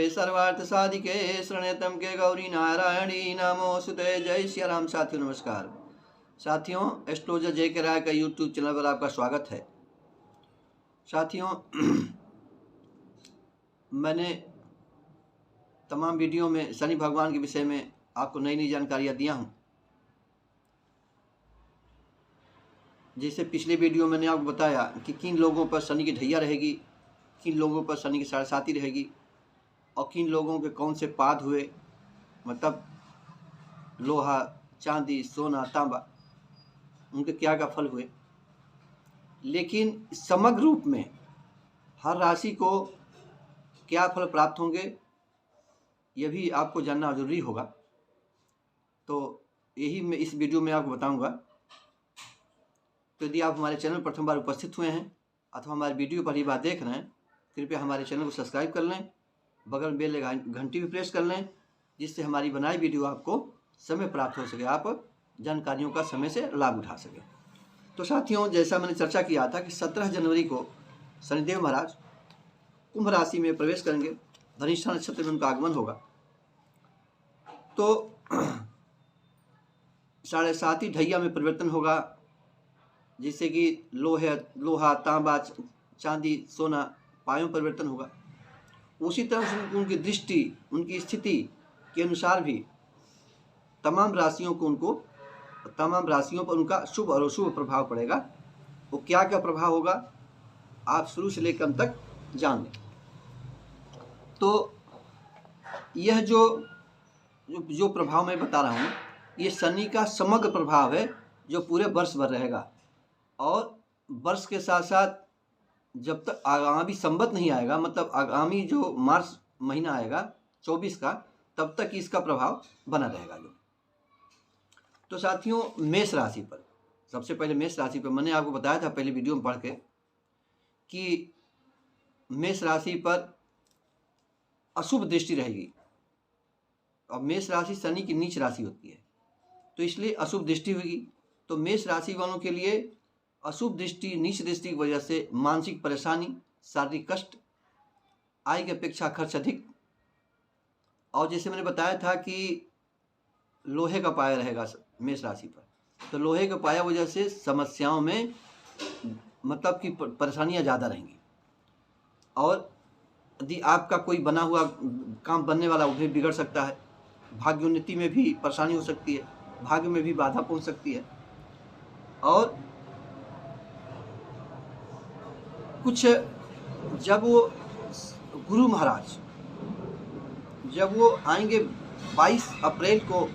सर्वार्थ साधिके शरण्यतम के गौरी नारायणी नमोस्तुते। जय श्री राम। साथियों नमस्कार। साथियों, एस्ट्रोलॉजर जय के राय का यूट्यूब चैनल पर आपका स्वागत है। साथियों, मैंने तमाम वीडियो में शनि भगवान के विषय में आपको नई नई जानकारियाँ दिया हूँ। जैसे पिछले वीडियो मैंने आपको बताया कि किन लोगों पर शनि की ढैया रहेगी, किन लोगों पर शनि की साढ़े रहेगी और किन लोगों के कौन से पाद हुए, मतलब लोहा, चांदी, सोना, तांबा, उनके क्या क्या फल हुए। लेकिन समग्र रूप में हर राशि को क्या फल प्राप्त होंगे यह भी आपको जानना जरूरी होगा। तो यही मैं इस वीडियो में आपको बताऊंगा। तो यदि आप हमारे चैनल पर प्रथम बार उपस्थित हुए हैं अथवा हमारे वीडियो पहली बार देख रहे हैं, कृपया हमारे चैनल को सब्सक्राइब कर लें, बगल में बेल घंटी भी प्रेस कर लें, जिससे हमारी बनाई वीडियो आपको समय प्राप्त हो सके, आप जानकारियों का समय से लाभ उठा सकें। तो साथियों, जैसा मैंने चर्चा किया था कि 17 जनवरी को शनिदेव महाराज कुंभ राशि में प्रवेश करेंगे, धनिष्ठा नक्षत्र में उनका आगमन होगा। तो 7.5 ढैया में परिवर्तन होगा, जिससे कि लोहा, तांबा, चांदी, सोना पायों में परिवर्तन होगा। उसी तरह से उनकी दृष्टि, उनकी स्थिति के अनुसार भी तमाम राशियों पर उनका शुभ और अशुभ प्रभाव पड़ेगा। वो क्या क्या प्रभाव होगा आप शुरू से लेकर अंत तक जान लें। तो यह जो प्रभाव मैं बता रहा हूँ, ये शनि का समग्र प्रभाव है जो पूरे वर्ष भर रहेगा। और वर्ष के साथ साथ जब तक आगामी संवत नहीं आएगा, मतलब आगामी जो मार्च महीना आएगा 24 का, तब तक इसका प्रभाव बना रहेगा। तो साथियों, मेष राशि पर सबसे पहले मेष राशि पर मैंने आपको बताया था पहले वीडियो में पढ़ के कि मेष राशि पर अशुभ दृष्टि रहेगी। और मेष राशि शनि की नीच राशि होती है, तो इसलिए अशुभ दृष्टि होगी। तो मेष राशि वालों के लिए अशुभ दृष्टि, नीच दृष्टि की वजह से मानसिक परेशानी, शारीरिक कष्ट, आय की अपेक्षा खर्च अधिक। और जैसे मैंने बताया था कि लोहे का पाया रहेगा मेष राशि पर, तो लोहे का पाया वजह से समस्याओं में मतलब कि परेशानियां ज़्यादा रहेंगी। और यदि आपका कोई बना हुआ काम बनने वाला वो भी बिगड़ सकता है। भाग्योन्नति में भी परेशानी हो सकती है, भाग्य में भी बाधा पहुंच सकती है। और कुछ जब वो गुरु महाराज जब वो आएंगे 22 अप्रैल को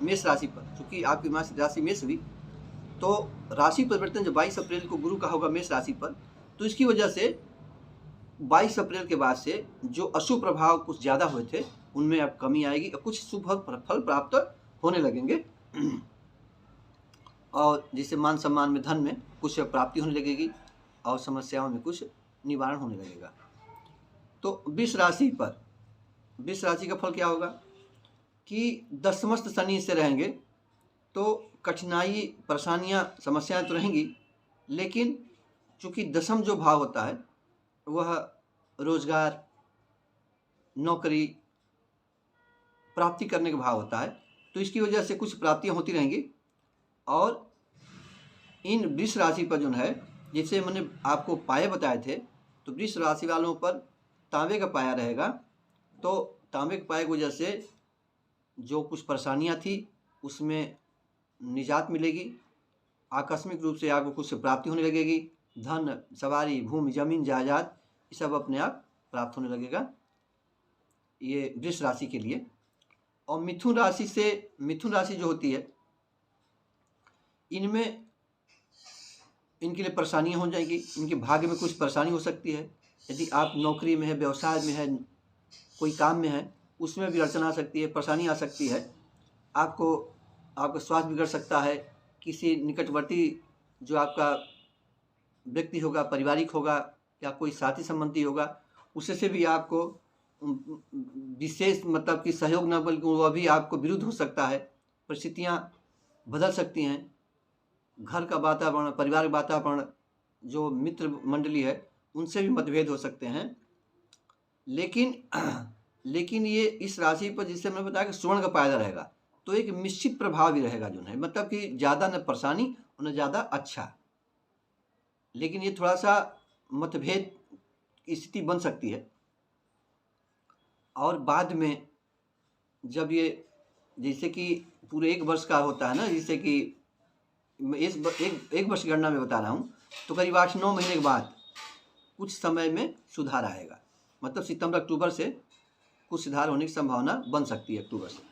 मेष राशि पर, क्योंकि आपकी राशि मेष हुई, तो राशि परिवर्तन जब 22 अप्रैल को गुरु का होगा मेष राशि पर, तो इसकी वजह से 22 अप्रैल के बाद से जो अशुभ प्रभाव कुछ ज़्यादा हुए थे उनमें अब कमी आएगी और कुछ शुभ फल प्राप्त होने लगेंगे। और जिससे मान सम्मान में, धन में कुछ प्राप्ति होने लगेगी और समस्याओं में कुछ निवारण होने लगेगा। तो वृष राशि का फल क्या होगा कि दशमस्त शनि से रहेंगे, तो कठिनाई, परेशानियां, समस्याएं तो रहेंगी, लेकिन चूंकि दशम जो भाव होता है वह रोजगार, नौकरी प्राप्ति करने का भाव होता है, तो इसकी वजह से कुछ प्राप्तियां होती रहेंगी। और इन वृष राशि पर जो है, जैसे मैंने आपको पाए बताए थे, तो वृष राशि वालों पर तांबे का पाया रहेगा। तो तांबे के पाए की वजह से जो कुछ परेशानियां थी उसमें निजात मिलेगी। आकस्मिक रूप से आपको कुछ प्राप्ति होने लगेगी। धन, सवारी, भूमि, जमीन, जायदाद, ये सब अपने आप प्राप्त होने लगेगा, ये वृष राशि के लिए। और मिथुन राशि जो होती है, इनमें इनके लिए परेशानियां हो जाएंगी। इनके भाग्य में कुछ परेशानी हो सकती है। यदि आप नौकरी में है, व्यवसाय में है, कोई काम में है, उसमें भी अड़चन आ सकती है, परेशानी आ सकती है। आपका स्वास्थ्य बिगड़ सकता है। किसी निकटवर्ती जो आपका व्यक्ति होगा, पारिवारिक होगा या कोई साथी संबंधी होगा, उससे भी आपको विशेष मतलब कि सहयोग न, बल्कि वह भी आपको विरुद्ध हो सकता है। परिस्थितियां बदल सकती हैं। घर का वातावरण, परिवार का वातावरण, जो मित्र मंडली है, उनसे भी मतभेद हो सकते हैं। लेकिन लेकिन ये इस राशि पर, जिससे मैंने बताया कि स्वर्ण का फायदा रहेगा, तो एक निश्चित प्रभाव भी रहेगा जो है, मतलब कि ज़्यादा न परेशानी और न ज़्यादा अच्छा। लेकिन ये थोड़ा सा मतभेद की स्थिति बन सकती है, और बाद में जब ये, जैसे कि पूरे 1 वर्ष का होता है ना, जैसे कि एक वर्ष की गणना में बता रहा हूँ, तो करीब 8-9 महीने के बाद कुछ समय में सुधार आएगा, मतलब सितंबर अक्टूबर से कुछ सुधार होने की संभावना बन सकती है, अक्टूबर से।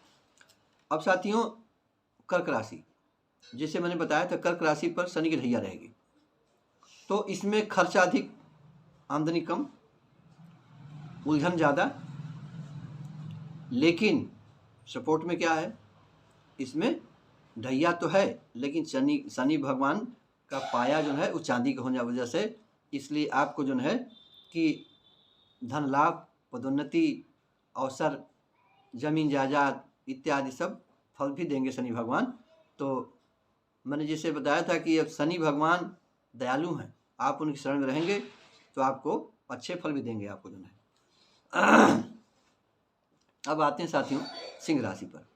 अब साथियों, कर्क राशि, जैसे मैंने बताया था, कर्क राशि पर शनि की ढैया रहेगी, तो इसमें खर्चा अधिक, आमदनी कम, उलझन ज़्यादा, लेकिन सपोर्ट में क्या है, इसमें ढैया तो है, लेकिन शनि भगवान का पाया जो है वो चांदी का होने की वजह से, इसलिए आपको जो है कि धन लाभ, पदोन्नति, अवसर, जमीन जायदाद इत्यादि सब फल भी देंगे शनि भगवान। तो मैंने जैसे बताया था कि अब शनि भगवान दयालु हैं, आप उनकी शरण में रहेंगे तो आपको अच्छे फल भी देंगे आपको जो है। अब आते हैं साथियों सिंह राशि पर।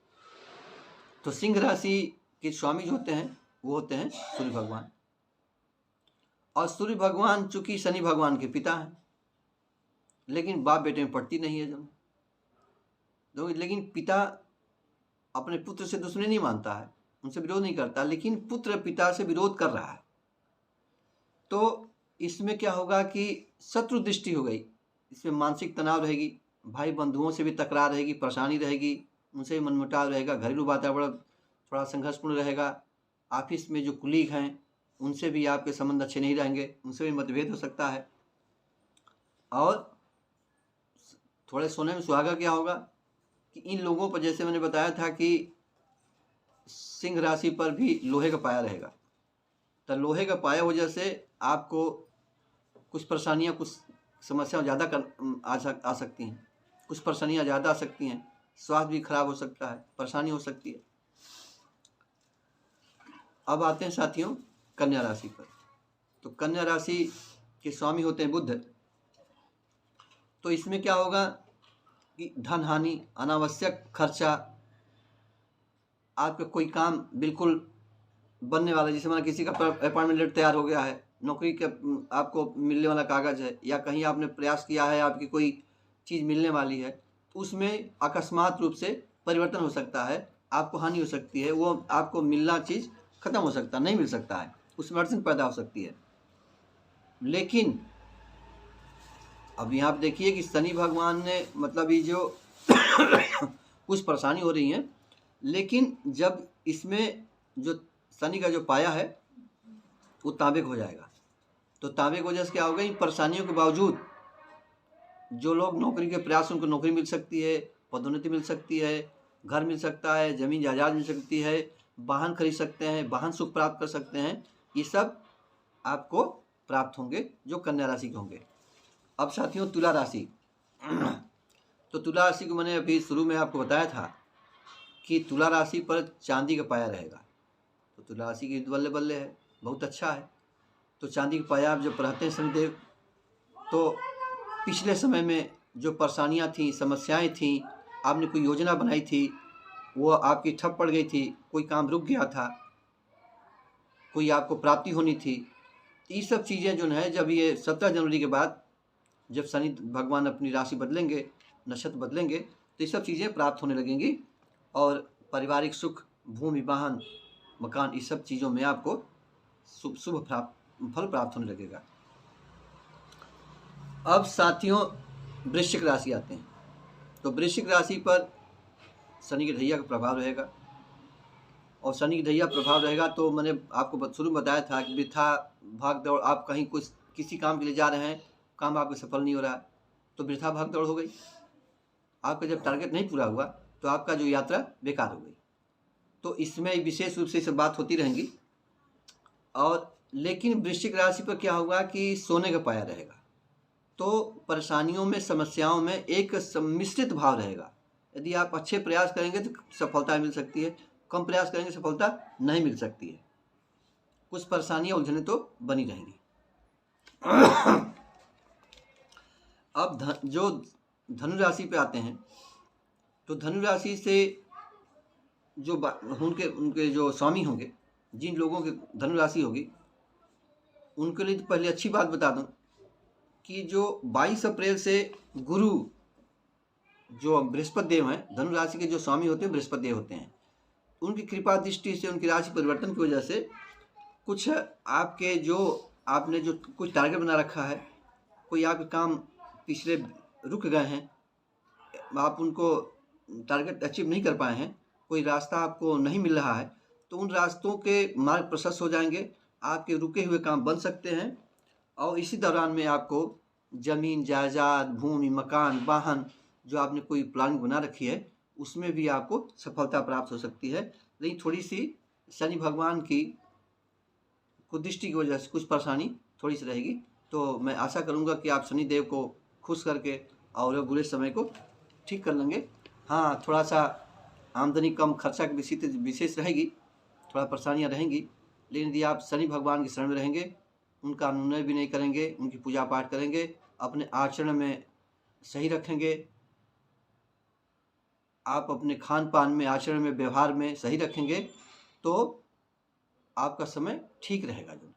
तो सिंह राशि के स्वामी जो होते हैं वो होते हैं सूर्य भगवान, और सूर्य भगवान चूंकि शनि भगवान के पिता हैं, लेकिन बाप बेटे में पड़ती नहीं है जब, तो लेकिन पिता अपने पुत्र से दुश्मनी नहीं मानता है, उनसे विरोध नहीं करता, लेकिन पुत्र पिता से विरोध कर रहा है, तो इसमें क्या होगा कि शत्रु दृष्टि हो गई, इसमें मानसिक तनाव रहेगी, भाई बंधुओं से भी तकरार रहेगी, परेशानी रहेगी, उनसे भी मनमुटाव रहेगा, घरेलू वातावरण थोड़ा संघर्षपूर्ण रहेगा, ऑफिस में जो कुलीग हैं उनसे भी आपके संबंध अच्छे नहीं रहेंगे, उनसे भी मतभेद हो सकता है, और थोड़े सोने में सुहागा क्या होगा कि इन लोगों पर, जैसे मैंने बताया था कि सिंह राशि पर भी लोहे का पाया रहेगा, तो लोहे का पाया वजह से आपको कुछ परेशानियां, कुछ समस्याएं ज़्यादा आ सकती हैं, कुछ परेशानियां ज़्यादा आ सकती हैं, स्वास्थ्य भी खराब हो सकता है, परेशानी हो सकती है। अब आते हैं साथियों कन्या राशि पर। तो कन्या राशि के स्वामी होते हैं बुध, तो इसमें क्या होगा कि धन हानि, अनावश्यक खर्चा, आपका कोई काम बिल्कुल बनने वाला, जैसे माना किसी का अपॉइंटमेंट लेटर तैयार हो गया है, नौकरी का आपको मिलने वाला कागज़ है, या कहीं आपने प्रयास किया है, आपकी कोई चीज़ मिलने वाली है, तो उसमें अकस्मात रूप से परिवर्तन हो सकता है, आपको हानि हो सकती है, वो आपको मिलना चीज़ खत्म हो सकता है, नहीं मिल सकता है, उसमें अड़चन पैदा हो सकती है। लेकिन अब यहाँ आप देखिए कि शनि भगवान ने, मतलब ये जो कुछ परेशानी हो रही है, लेकिन जब इसमें जो शनि का जो पाया है वो तांबे का हो जाएगा, तो तांबे की वजह से क्या होगा, इन परेशानियों के बावजूद जो लोग नौकरी के प्रयास, उनको नौकरी मिल सकती है, पदोन्नति मिल सकती है, घर मिल सकता है, जमीन जायदाद मिल सकती है, वाहन खरीद सकते हैं, वाहन सुख प्राप्त कर सकते हैं, ये सब आपको प्राप्त होंगे जो कन्या राशि के होंगे। अब साथियों तुला राशि, तो तुला राशि को मैंने अभी शुरू में आपको बताया था कि तुला राशि पर चांदी का पाया रहेगा, तो तुला राशि की बल्ले बल्ले है, बहुत अच्छा है। तो चांदी का पाया आप जब पढ़ते हैं शनिदेव, तो पिछले समय में जो परेशानियां थी, समस्याएं थी, आपने कोई योजना बनाई थी वो आपकी ठप पड़ गई थी, कोई काम रुक गया था, कोई आपको प्राप्ति होनी थी, ये सब चीज़ें जो है, जब ये 17 जनवरी के बाद जब शनि भगवान अपनी राशि बदलेंगे, नक्षत्र बदलेंगे, तो ये सब चीज़ें प्राप्त होने लगेंगी, और पारिवारिक सुख, भूमि, वाहन, मकान, इस सब चीज़ों में आपको शुभ फल प्राप्त होने लगेगा। अब साथियों वृश्चिक राशि आते हैं। तो वृश्चिक राशि पर शनि की ढैया का प्रभाव रहेगा, और शनि की ढैया प्रभाव रहेगा, तो मैंने आपको शुरू में बताया था कि वृथा भाग दौड़, आप कहीं कुछ किसी काम के लिए जा रहे हैं, काम आपको सफल नहीं हो रहा, तो वृथा भाग दौड़ हो गई, आपका जब टारगेट नहीं पूरा हुआ तो आपका जो यात्रा बेकार हो गई। तो इसमें विशेष रूप से सब बात होती रहेंगी। और लेकिन वृश्चिक राशि पर क्या होगा कि सोने का पाया रहेगा, तो परेशानियों में, समस्याओं में एक सम्मिश्रित भाव रहेगा। यदि आप अच्छे प्रयास करेंगे तो सफलता मिल सकती है, कम प्रयास करेंगे सफलता नहीं मिल सकती है, कुछ परेशानियां, उलझने तो बनी रहेंगी। अब जो धनु राशि पे आते हैं, तो धनु राशि से जो उनके उनके जो स्वामी होंगे, जिन लोगों के धनु राशि होगी, उनके लिए तो पहले अच्छी बात बता दूं कि जो 22 अप्रैल से गुरु, जो बृहस्पति देव हैं, धनु राशि के जो स्वामी होते हैं बृहस्पति देव होते हैं, उनकी कृपा दृष्टि से, उनकी राशि परिवर्तन की वजह से कुछ आपके जो आपने जो कुछ टारगेट बना रखा है, कोई आपके काम पिछले रुक गए हैं, आप उनको टारगेट अचीव नहीं कर पाए हैं, कोई रास्ता आपको नहीं मिल रहा है, तो उन रास्तों के मार्ग प्रशस्त हो जाएंगे, आपके रुके हुए काम बन सकते हैं। और इसी दौरान में आपको ज़मीन जायदाद, भूमि, मकान, वाहन, जो आपने कोई प्लानिंग बना रखी है, उसमें भी आपको सफलता प्राप्त हो सकती है। लेकिन थोड़ी सी शनि भगवान की कुदृष्टि की वजह से कुछ परेशानी थोड़ी सी रहेगी। तो मैं आशा करूंगा कि आप शनि देव को खुश करके और बुरे समय को ठीक कर लेंगे। हाँ, थोड़ा सा आमदनी कम, खर्चा की विशेष रहेगी, थोड़ा परेशानियाँ रहेंगी, लेकिन यदि आप शनि भगवान की शरण में रहेंगे, उनका अनुनय भी नहीं करेंगे, उनकी पूजा पाठ करेंगे, अपने आचरण में सही रखेंगे, आप अपने खान पान में, आचरण में, व्यवहार में सही रखेंगे, तो आपका समय ठीक रहेगा। जो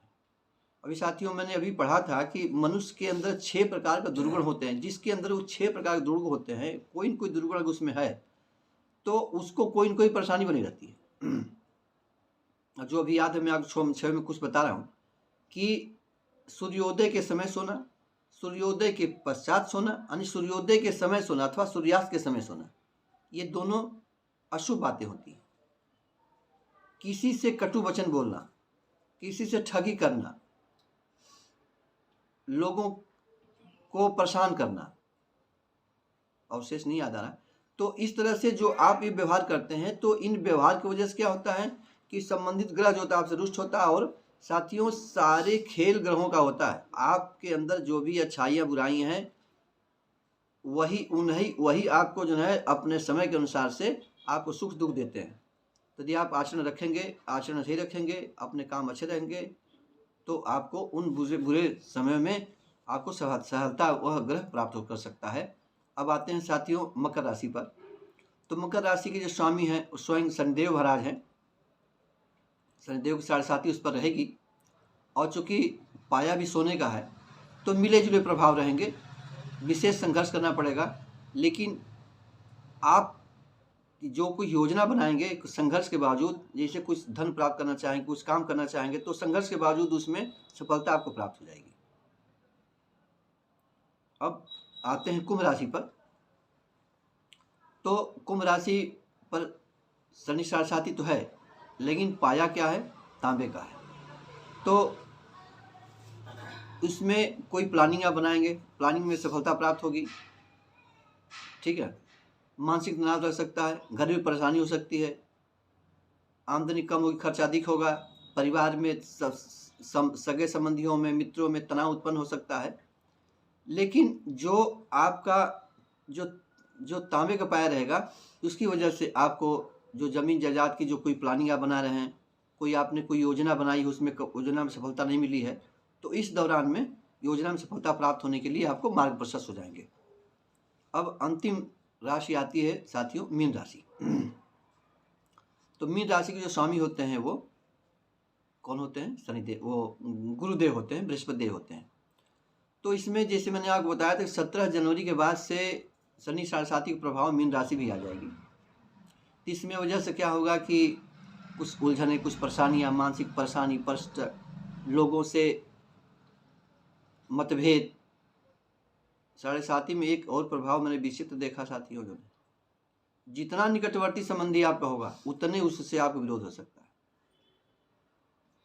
अभी साथियों, मैंने अभी पढ़ा था कि मनुष्य के अंदर 6 प्रकार का दुर्गुण होते हैं। जिसके अंदर वो 6 प्रकार के दुर्गुण होते हैं, कोई न कोई दुर्गुण अगर उसमें है तो उसको कोई न कोई परेशानी बनी रहती है। जो अभी याद है, मैं आपको 6 में कुछ बता रहा हूँ कि सूर्योदय के समय सोना, सूर्योदय के पश्चात सोना, यानी सूर्योदय के समय सोना अथवा सूर्यास्त के समय सोना, ये दोनों अशुभ बातें होती हैं। किसी से कटु वचन बोलना, किसी से ठगी करना, लोगों को परेशान करना, अवशेष नहीं याद आ रहा। तो इस तरह से जो आप ये व्यवहार करते हैं, तो इन व्यवहार की वजह से क्या होता है कि संबंधित ग्रह जो होता है आपसे रुष्ट होता है। और साथियों, सारे खेल ग्रहों का होता है। आपके अंदर जो भी अच्छाइयाँ बुराइयाँ हैं, वही आपको जो है अपने समय के अनुसार से आपको सुख दुख देते हैं। तो यदि आप आचरण रखेंगे, आचरण सही रखेंगे, अपने काम अच्छे रहेंगे, तो आपको उन बुरे समय में आपको सफलता वह ग्रह प्राप्त कर सकता है। अब आते हैं साथियों मकर राशि पर। तो मकर राशि के जो स्वामी हैं वो स्वयं शनिदेव महाराज हैं। शनिदेव की 7.5 उस पर रहेगी, और चूँकि पाया भी सोने का है, तो मिले जुले प्रभाव रहेंगे, विशेष संघर्ष करना पड़ेगा। लेकिन आप जो कोई योजना बनाएंगे संघर्ष के बावजूद, जैसे कुछ धन प्राप्त करना चाहेंगे, कुछ काम करना चाहेंगे, तो संघर्ष के बावजूद उसमें सफलता आपको प्राप्त हो जाएगी। अब आते हैं कुंभ राशि पर। तो कुंभ राशि पर शनि 7.5 तो है, लेकिन पाया क्या है, तांबे का है। तो इसमें कोई प्लानिंग आप बनाएंगे, प्लानिंग में सफलता प्राप्त होगी, ठीक है। मानसिक तनाव रह सकता है, घर में परेशानी हो सकती है, आमदनी कम होगी, खर्च अधिक होगा, परिवार में सगे संबंधियों में, मित्रों में तनाव उत्पन्न हो सकता है। लेकिन जो आपका जो तांबे का पाया रहेगा, उसकी वजह से आपको जो ज़मीन जायदाद की जो कोई प्लानिंग आप बना रहे हैं, कोई आपने कोई योजना बनाई, उसमें योजना में सफलता नहीं मिली है, तो इस दौरान में योजना में सफलता प्राप्त होने के लिए आपको मार्ग प्रशस्त हो जाएंगे। अब अंतिम राशि आती है साथियों मीन राशि। तो मीन राशि के जो स्वामी होते हैं वो कौन होते हैं, शनिदेव, वो गुरुदेव होते हैं, बृहस्पति देव होते हैं। तो इसमें जैसे मैंने आपको बताया था 17 जनवरी के बाद से शनि 7.5 का प्रभाव मीन राशि भी आ जाएगी। इसमें वजह से क्या होगा कि कुछ उलझने, कुछ परेशानियाँ, मानसिक परेशानी, कष्ट, लोगों से मतभेद। 7.5 में एक और प्रभाव मैंने विचित्र देखा साथियों, जो जितना निकटवर्ती संबंधी आपका होगा उतने उससे आपको विरोध हो सकता है,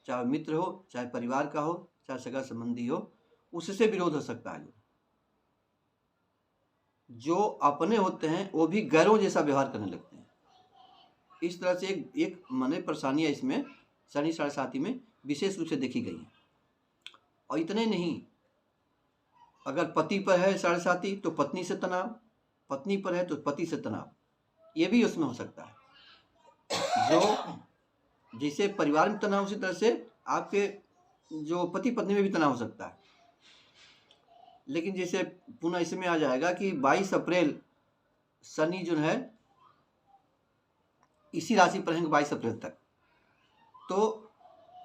चाहे मित्र हो, चाहे परिवार का हो, चाहे सगा संबंधी हो, उससे विरोध हो सकता है। जो अपने होते हैं वो भी गैरों जैसा व्यवहार करने लगते हैं। इस तरह से एक मने परेशानियाँ इसमें शनि 7.5 में विशेष रूप से देखी गई हैं। और इतने नहीं, अगर पति पर है 7.5 तो पत्नी से तनाव, पत्नी पर है तो पति से तनाव, ये भी उसमें हो सकता है। जो जैसे परिवार में तनाव, उसी तरह से आपके जो पति पत्नी में भी तनाव हो सकता है। लेकिन जैसे पुनः इसमें आ जाएगा कि 22 अप्रैल शनि जो है इसी राशि पर रहेंगे 22 अप्रैल तक। तो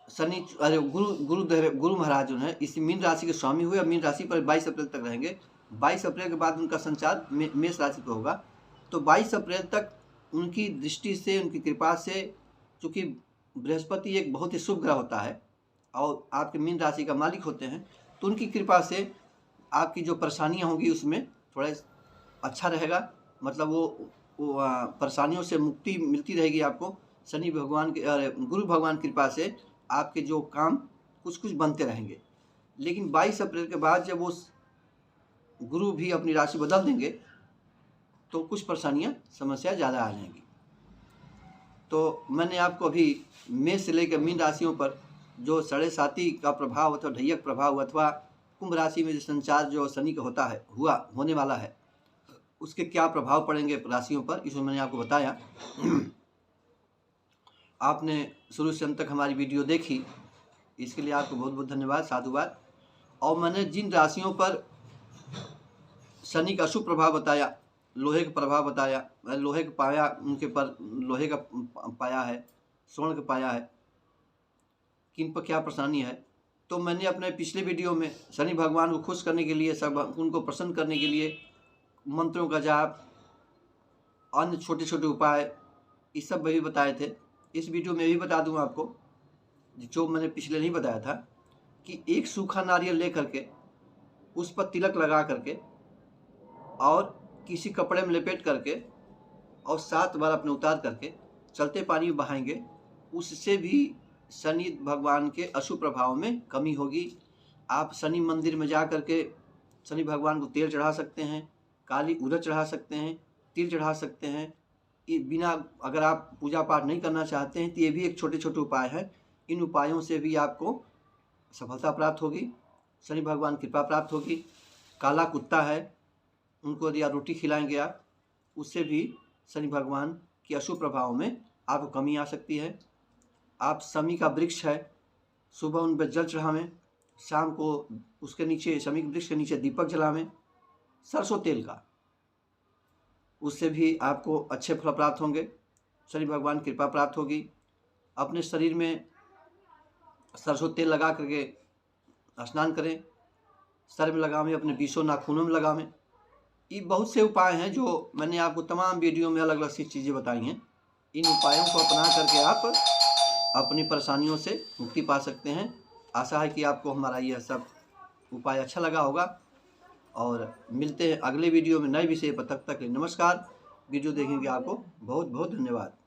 शनि गुरु महाराज जो है इस मीन राशि के स्वामी हुए और मीन राशि पर 22 अप्रैल तक रहेंगे। 22 अप्रैल के बाद उनका संचार मेष राशि पर होगा। तो 22 अप्रैल तक उनकी दृष्टि से, उनकी कृपा से, चूँकि बृहस्पति एक बहुत ही शुभ ग्रह होता है और आपके मीन राशि का मालिक होते हैं, तो उनकी कृपा से आपकी जो परेशानियाँ होंगी उसमें थोड़ा अच्छा रहेगा। मतलब वो परेशानियों से मुक्ति मिलती रहेगी आपको। शनि भगवान के गुरु भगवान की कृपा से आपके जो काम कुछ कुछ बनते रहेंगे। लेकिन 22 अप्रैल के बाद जब वो गुरु भी अपनी राशि बदल देंगे तो कुछ परेशानियाँ, समस्या ज़्यादा आ जाएंगी। तो मैंने आपको अभी मेष से लेकर मीन राशियों पर जो 7.5 का प्रभाव अथवा ढैयक प्रभाव अथवा कुंभ राशि में जो संचार जो शनि का होता है होने वाला है, उसके क्या प्रभाव पड़ेंगे राशियों पर, इसमें मैंने आपको बताया। आपने शुरू से अंत तक हमारी वीडियो देखी, इसके लिए आपको बहुत बहुत धन्यवाद, साधुवाद। और मैंने जिन राशियों पर शनि का अशुभ प्रभाव बताया, लोहे का प्रभाव बताया, लोहे का पाया उनके पर लोहे का पाया है, स्वर्ण का पाया है, किन पर क्या परेशानी है, तो मैंने अपने पिछले वीडियो में शनि भगवान को खुश करने के लिए, सब उनको प्रसन्न करने के लिए मंत्रों का जाप, अन्य छोटे छोटे उपाय, इस सब भी बताए थे। इस वीडियो में भी बता दूं आपको, जो मैंने पिछले नहीं बताया था, कि एक सूखा नारियल ले करके उस पर तिलक लगा करके और किसी कपड़े में लपेट करके और 7 बार अपने उतार करके चलते पानी में बहाएंगे, उससे भी शनि भगवान के अशुभ प्रभाव में कमी होगी। आप शनि मंदिर में जा करके शनि भगवान को तेल चढ़ा सकते हैं, काली उड़द चढ़ा सकते हैं, तिल चढ़ा सकते हैं। बिना, अगर आप पूजा पाठ नहीं करना चाहते हैं तो ये भी एक छोटे छोटे उपाय हैं। इन उपायों से भी आपको सफलता प्राप्त होगी, शनि भगवान की कृपा प्राप्त होगी। काला कुत्ता है, उनको यदि आप रोटी खिलाएंगे आप, उससे भी शनि भगवान के अशुभ प्रभाव में आपको कमी आ सकती है। आप शमी का वृक्ष है, सुबह उन पर जल चढ़ावें, शाम को उसके नीचे, शमी के वृक्ष के नीचे दीपक जलावें सरसों तेल का, उससे भी आपको अच्छे फल प्राप्त होंगे, शनि भगवान की कृपा प्राप्त होगी। अपने शरीर में सरसों तेल लगा करके स्नान करें, सर में लगावें, अपने बीसों नाखूनों में लगावें। ये बहुत से उपाय हैं जो मैंने आपको तमाम वीडियो में अलग अलग सी चीज़ें बताई हैं। इन उपायों को अपना करके आप अपनी परेशानियों से मुक्ति पा सकते हैं। आशा है कि आपको हमारा यह सब उपाय अच्छा लगा होगा और मिलते हैं अगले वीडियो में नए विषय पर। तब तक नमस्कार। वीडियो देखने के लिए आपको बहुत बहुत धन्यवाद।